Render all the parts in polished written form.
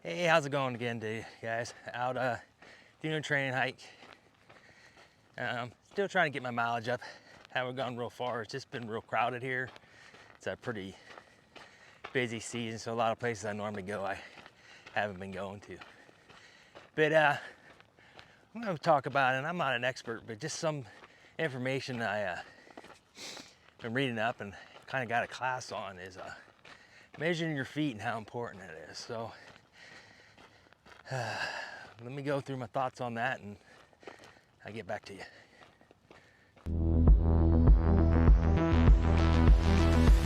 Hey, how's it going again today, guys? Out doing a training hike. Still trying to get my mileage up. Haven't gone real far. It's just been real crowded here. It's a pretty busy season, so a lot of places I normally go I haven't been going to. But I'm going to talk about, and I'm not an expert, but just some information I been reading up and kind of got a class on is measuring your feet and how important it is. So let me go through my thoughts on that and I'll get back to you.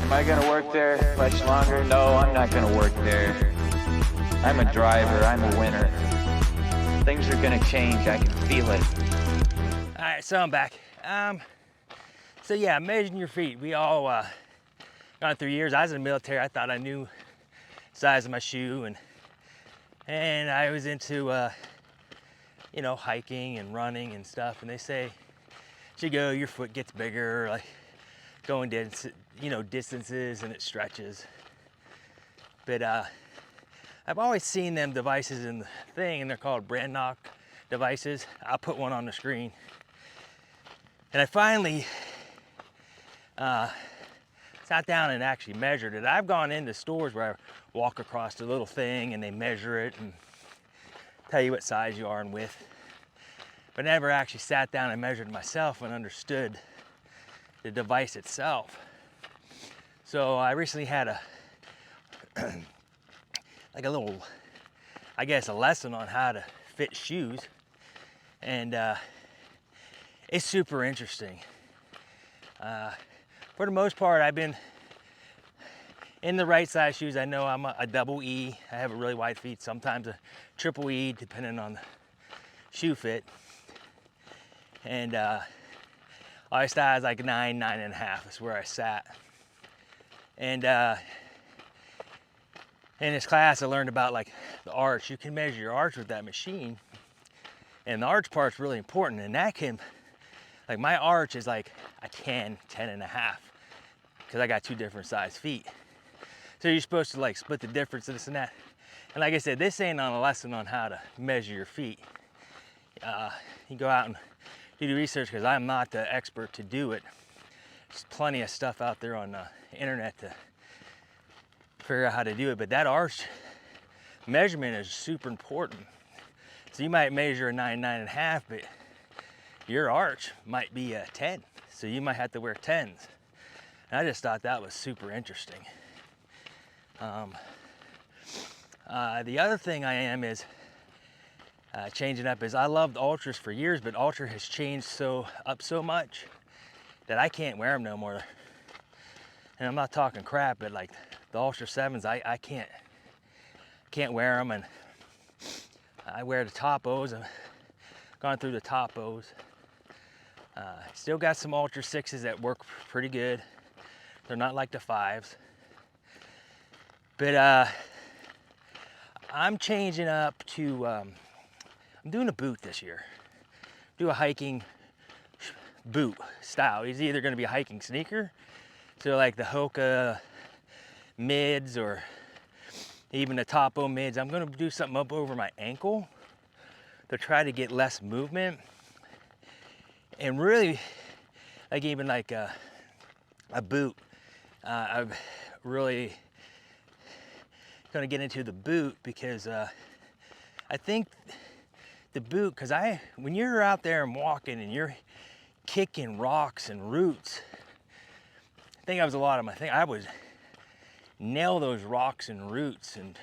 Am I gonna work there much longer? No, I'm not gonna work there. I'm a driver, I'm a winner. Things are gonna change, I can feel it. All right, so I'm back. So yeah, measuring your feet. We all gone through years. I was in the military. I thought I knew the size of my shoe, and I was into hiking and running and stuff. And they say, as you go, your foot gets bigger, like going distances, and it stretches. But I've always seen them devices in the thing, and they're called brannock devices. I'll put one on the screen. And I finally sat down and actually measured it. I've gone into stores where I walk across the little thing and they measure it and tell you what size you are and width. But never actually sat down and measured myself and understood the device itself. So I recently had a lesson on how to fit shoes, and it's super interesting. For the most part, I've been in the right size shoes. I know I'm a double E. I have a really wide feet, sometimes a triple E, depending on the shoe fit. And I sat like 9.5 is where I sat. And in this class, I learned about like the arch. You can measure your arch with that machine. And the arch part's really important. And that can, like my arch is like a 10.5, because I got two different size feet. So you're supposed to like split the difference of this and that. And like I said, this ain't on a lesson on how to measure your feet. You go out and do the research, because I'm not the expert to do it. There's plenty of stuff out there on the internet to figure out how to do it. But that arch measurement is super important. So you might measure a 9.5, but your arch might be a 10. So you might have to wear 10s. And I just thought that was super interesting. The other thing I am is changing up is I loved Ultras for years, but Ultra has changed so much that I can't wear them no more. And I'm not talking crap, but like the Ultra 7s, I can't wear them, and I wear the Topos. I've gone through the Topos. Still got some Ultra 6s that work pretty good. They're not like the 5s. But I'm changing up to, I'm doing a boot this year. Do a hiking boot style. It's either gonna be a hiking sneaker, so like the Hoka mids or even the Topo mids. I'm gonna do something up over my ankle to try to get less movement. And really, like even like a boot, I'm really gonna get into the boot, because I think the boot, because when you're out there and walking and you're kicking rocks and roots, I think that was a lot of my thing. I would nail those rocks and roots and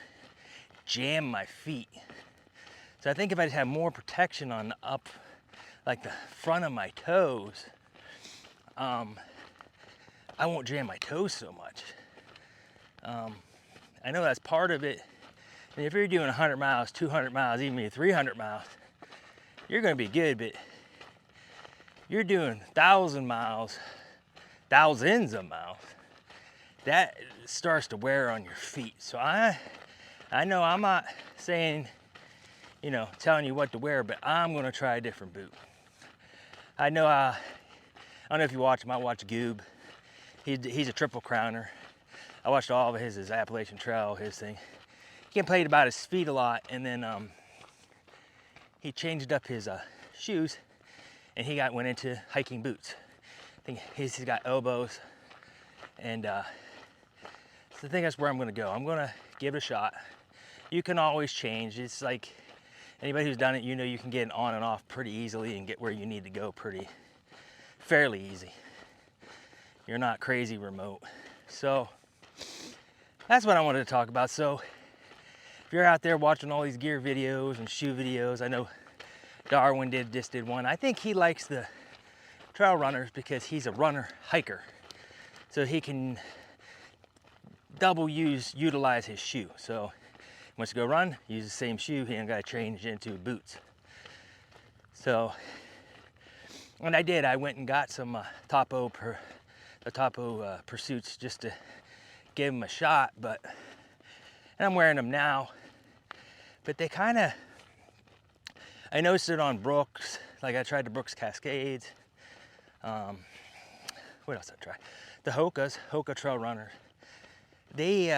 jam my feet. So I think if I just have more protection on like the front of my toes, I won't jam my toes so much. I know that's part of it. And if you're doing 100 miles, 200 miles, even 300 miles, you're gonna be good, but you're doing 1,000 miles, thousands of miles, that starts to wear on your feet. So I know I'm not saying, telling you what to wear, but I'm gonna try a different boot. I know, I don't know if you watch him, I watch Goob. He's a triple crowner. I watched all of his Appalachian Trail, his thing. complained about his feet a lot, and then he changed up his shoes, and he went into hiking boots. I think he's got elbows, and so I think that's where I'm gonna go. I'm gonna give it a shot. You can always change. It's like anybody who's done it, you know you can get on and off pretty easily and get where you need to go fairly easy. You're not crazy remote. So that's what I wanted to talk about. So if you're out there watching all these gear videos and shoe videos, I know Darwin just did one. I think he likes the trail runners because he's a runner hiker. So he can utilize his shoe. So he wants to go run, use the same shoe, he ain't got to change into boots. So, and I did, I went and got some Topo Pursuits just to give them a shot, and I'm wearing them now, but they kind of, I noticed it on Brooks, like I tried the Brooks Cascades, what else I tried? The Hoka Trail Runners. They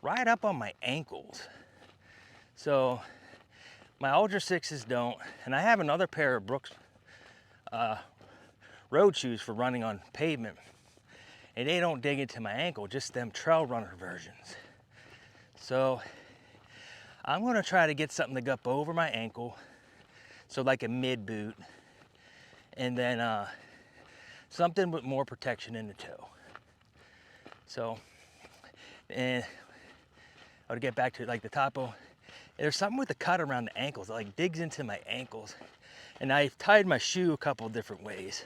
ride up on my ankles. So my Ultra 6s don't, and I have another pair of Brooks road shoes for running on pavement, and they don't dig into my ankle, just them trail runner versions. So I'm gonna try to get something to go up over my ankle, so like a mid boot, and then something with more protection in the toe. So, and I would get back to like the Topo. There's something with the cut around the ankles that like digs into my ankles, and I've tied my shoe a couple different ways.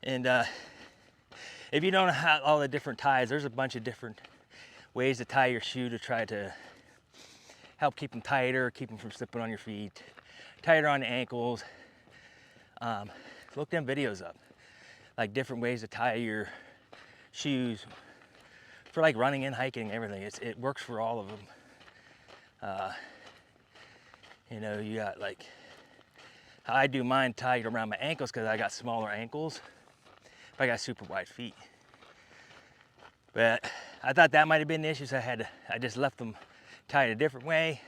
And if you don't know how all the different ties, there's a bunch of different ways to tie your shoe to try to help keep them tighter, keep them from slipping on your feet, tighter on the ankles. Look them videos up, like different ways to tie your shoes for like running and hiking and everything. It works for all of them. You know, you got like, I do mine tied around my ankles because I got smaller ankles, but I got super wide feet. But I thought that might have been the issue, so I just left them tied a different way.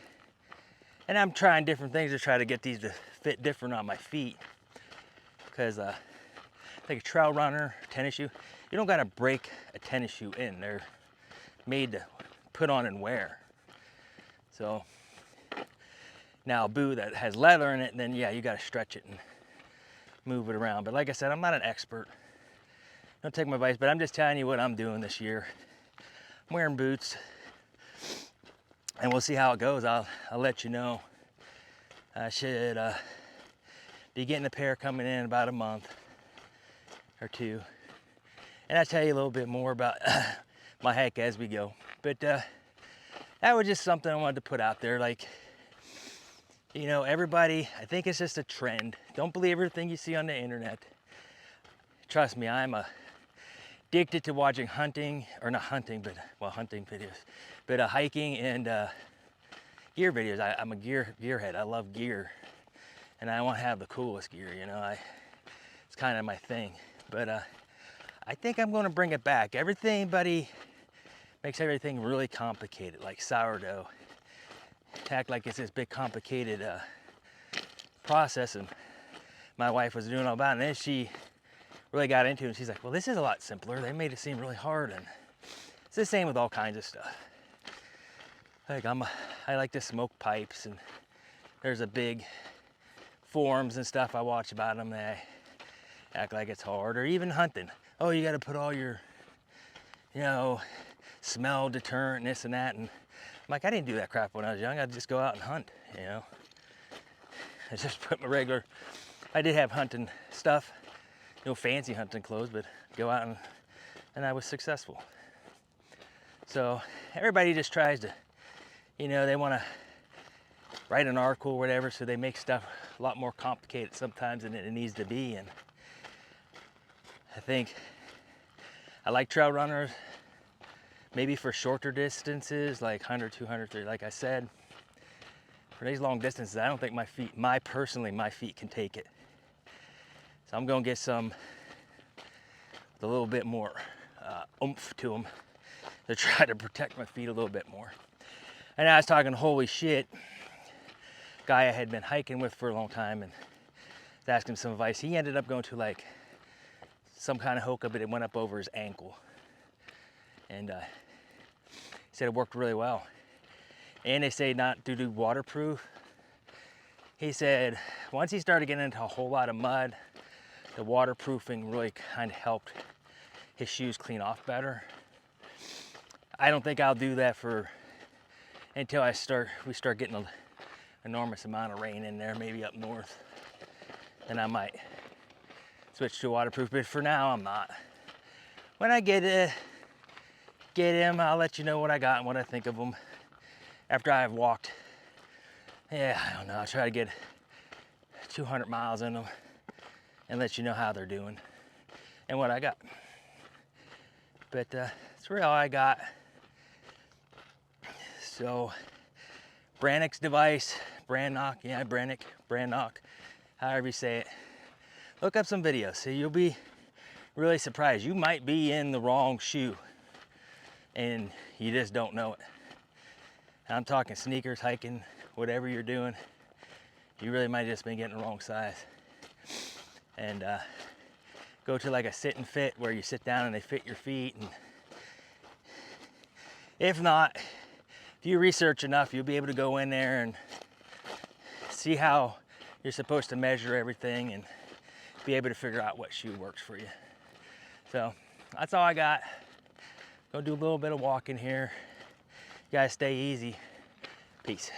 And I'm trying different things to try to get these to fit different on my feet. Because like a trail runner, tennis shoe, you don't gotta break a tennis shoe in. They're made to put on and wear. So now a boot that has leather in it, then yeah, you gotta stretch it and move it around. But like I said, I'm not an expert. Don't take my advice, but I'm just telling you what I'm doing this year. I'm wearing boots, and we'll see how it goes. I'll let you know. I should be getting a pair coming in about a month or two, and I'll tell you a little bit more about my hike as we go. But that was just something I wanted to put out there. Like, you know, everybody, I think it's just a trend. Don't believe everything you see on the internet. Trust me, I'm addicted to watching hunting, or not hunting, but, well, hunting videos, but hiking and gear videos. I'm a gearhead. I love gear, and I want to have the coolest gear, you know. It's kind of my thing. But I think I'm going to bring it back. Everybody makes everything really complicated, like sourdough. Act like it's this big complicated process, and my wife was doing all about it, and then she really got into it, and she's like, well, this is a lot simpler. They made it seem really hard, and it's the same with all kinds of stuff. Like I like to smoke pipes, and there's a big forums and stuff I watch about them. They act like it's hard. Or even hunting. Oh, you got to put all your, you know, smell deterrent and this and that. And I'm like, I didn't do that crap when I was young. I'd just go out and hunt, you know. I just put my regular, I did have hunting stuff, no fancy hunting clothes, but go out and I was successful. So everybody just tries to, you know, they want to write an article or whatever, so they make stuff a lot more complicated sometimes than it needs to be. And I think I like trail runners, maybe for shorter distances, like 100, 200, 300, like I said. For these long distances, I don't think my feet can take it. So I'm gonna get some with a little bit more oomph to them to try to protect my feet a little bit more. And I was talking, holy shit, guy I had been hiking with for a long time, and was asking him some advice. He ended up going to like some kind of hoka, but it went up over his ankle. And he said it worked really well. And they say not to do waterproof. He said once he started getting into a whole lot of mud, the waterproofing really kind of helped his shoes clean off better. I don't think I'll do that until we start getting an enormous amount of rain in there, maybe up north. Then I might switch to waterproof, but for now I'm not. When I get him, I'll let you know what I got and what I think of them. After I've walked, I don't know, I'll try to get 200 miles in them and let you know how they're doing and what I got. But that's really all I got. So, brannock's device, brannock, brannock, however you say it. Look up some videos, so you'll be really surprised. You might be in the wrong shoe and you just don't know it. I'm talking sneakers, hiking, whatever you're doing, you really might have just been getting the wrong size. And go to like a sit and fit where you sit down and they fit your feet. And if not, if you research enough, you'll be able to go in there and see how you're supposed to measure everything and be able to figure out what shoe works for you. So that's all I got. Go do a little bit of walking here. You guys stay easy. Peace.